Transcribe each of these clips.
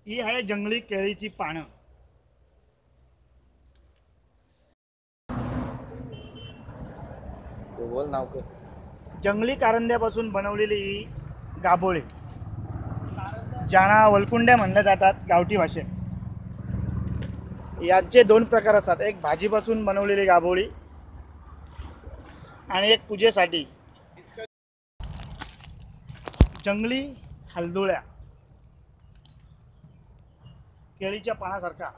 ही आहे जंगली केळीची पानं. बोल नाव कर. जंगली कारंद्यापासून बनवलेली ही गाभोळे, ज्यांना वलकुंड्या म्हणल्या जातात गावठी भाषेत. यांचे दोन प्रकार असतात, एक भाजीपासून बनवलेली गाभोळी आणि एक पूजेसाठी. जंगली हलदुळ्या केळीच्या पानासारखा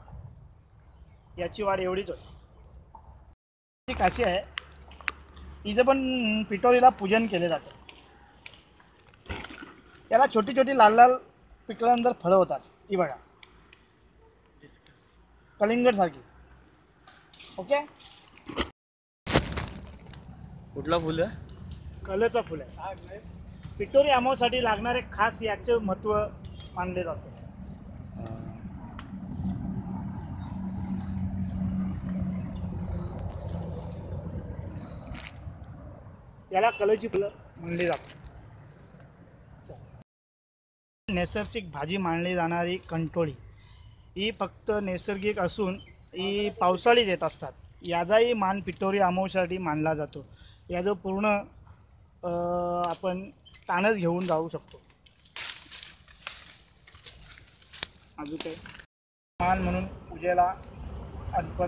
याची वाढ एवढीच होती. काशी आहे, इथे पण पिटोरीला पूजन केले जाते. त्याला छोटी छोटी लाल लाल पिकल्यानंतर फळं होतात. ही बघा, कलिंगड सारखी. ओके, कुठला फुल आहे? कलेचं फुल आहे. पिटोरी अमावासाठी लागणारे खास याचे महत्त्व मानले जाते. याला कलेची फुलं म्हणली जातात. नैसर्गिक भाजी मानली जाणारी कंटोळी ही फक्त नैसर्गिक असून ही पावसाळीच येत असतात. याचाही मान पिटोरी अमावास्येसाठी मानला जातो. याचं पूर्ण आपण ताणच घेऊन जाऊ शकतो. अजून काही मान म्हणून पूजेला अर्पण